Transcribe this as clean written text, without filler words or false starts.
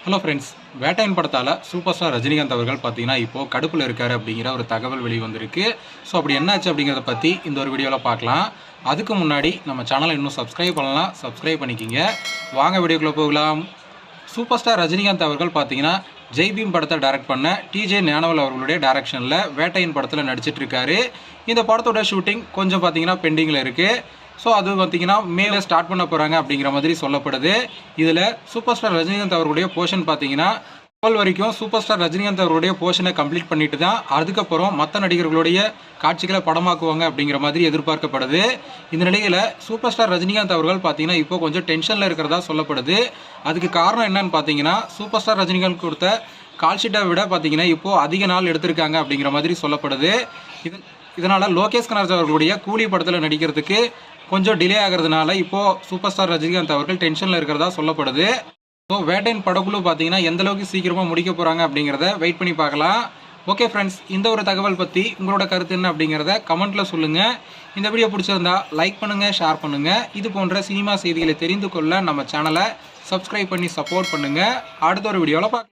Hello friends, Vettaiyan படத்தால் super star Rajinikanth அவர்கள் பார்த்தீங்கன்னா இப்போது கடுப்பில் இருக்கார் அப்படிங்கிற ஒரு தகவல் வெளிவந்திருக்கு. ஸோ அப்படி என்னாச்சு அப்படிங்கிறத பற்றி இந்த ஒரு வீடியோவில் பார்க்கலாம். அதுக்கு முன்னாடி நம்ம சேனலை இன்னும் சப்ஸ்கிரைப் பண்ணலாம், சப்ஸ்கிரைப் பண்ணிக்கிங்க. வாங்க வீடியோக்குள்ளே போகலாம். சூப்பர் ஸ்டார் ரஜினிகாந்த் அவர்கள் பார்த்தீங்கன்னா ஜெய்பீம் படத்தை டைரக்ட் பண்ண டிஜே ஞானவேல் அவர்களுடைய டைரக்ஷனில் வேட்டையன் படத்தில் நடிச்சிட்டு இருக்காரு. இந்த படத்தோட ஷூட்டிங் கொஞ்சம் பார்த்தீங்கன்னா பெண்டிங்கில் இருக்குது. ஸோ அது பார்த்தீங்கன்னா மேலே ஸ்டார்ட் பண்ண போகிறாங்க அப்படிங்கிற மாதிரி சொல்லப்படுது. இதில் சூப்பர் ஸ்டார் ரஜினிகாந்த் அவர்களுடைய போர்ஷன் பார்த்தீங்கன்னா வரைக்கும் சூப்பர் ஸ்டார் ரஜினிகாந்த் அவருடைய போர்ஷனை கம்ப்ளீட் பண்ணிட்டு தான் அதுக்கப்புறம் மற்ற நடிகர்களுடைய காட்சிகளை படமாக்குவாங்க அப்படிங்கிற மாதிரி எதிர்பார்க்கப்படுது. இந்த நிலையில் சூப்பர் ஸ்டார் ரஜினிகாந்த் அவர்கள் பார்த்தீங்கன்னா இப்போ கொஞ்சம் டென்ஷனில் இருக்கிறதா சொல்லப்படுது. அதுக்கு காரணம் என்னன்னு பார்த்தீங்கன்னா சூப்பர் ஸ்டார் ரஜினிகாந்த் கொடுத்த கால்ஷீட்டை விட பார்த்தீங்கன்னா இப்போது அதிக நாள் எடுத்திருக்காங்க அப்படிங்கிற மாதிரி சொல்லப்படுது. இதனால் லோகேஷ் கனகராஜ் அவர்களுடைய கூலி படத்தில் நடிக்கிறதுக்கு கொஞ்சம் டிலே ஆகிறதுனால இப்போது சூப்பர் ஸ்டார் ரஜினிகாந்த் அவர்கள் டென்ஷனில் இருக்கிறதா சொல்லப்படுது. ஸோ வேட்டையன் படக்குழு பார்த்தீங்கன்னா எந்த அளவுக்கு சீக்கிரமாக முடிக்க போகிறாங்க அப்படிங்கிறத வெயிட் பண்ணி பார்க்கலாம். ஓகே ஃப்ரெண்ட்ஸ், இந்த ஒரு தகவல் பற்றி உங்களோட கருத்து என்ன அப்படிங்கிறத கமெண்ட்டில் சொல்லுங்கள். இந்த வீடியோ பிடிச்சிருந்தா லைக் பண்ணுங்கள், ஷேர் பண்ணுங்கள். இது போன்ற சினிமா செய்திகளை தெரிந்து கொள்ள நம்ம சேனலை சப்ஸ்கிரைப் பண்ணி சப்போர்ட் பண்ணுங்கள். அடுத்த ஒரு வீடியோவில் பார்க்கலாம்.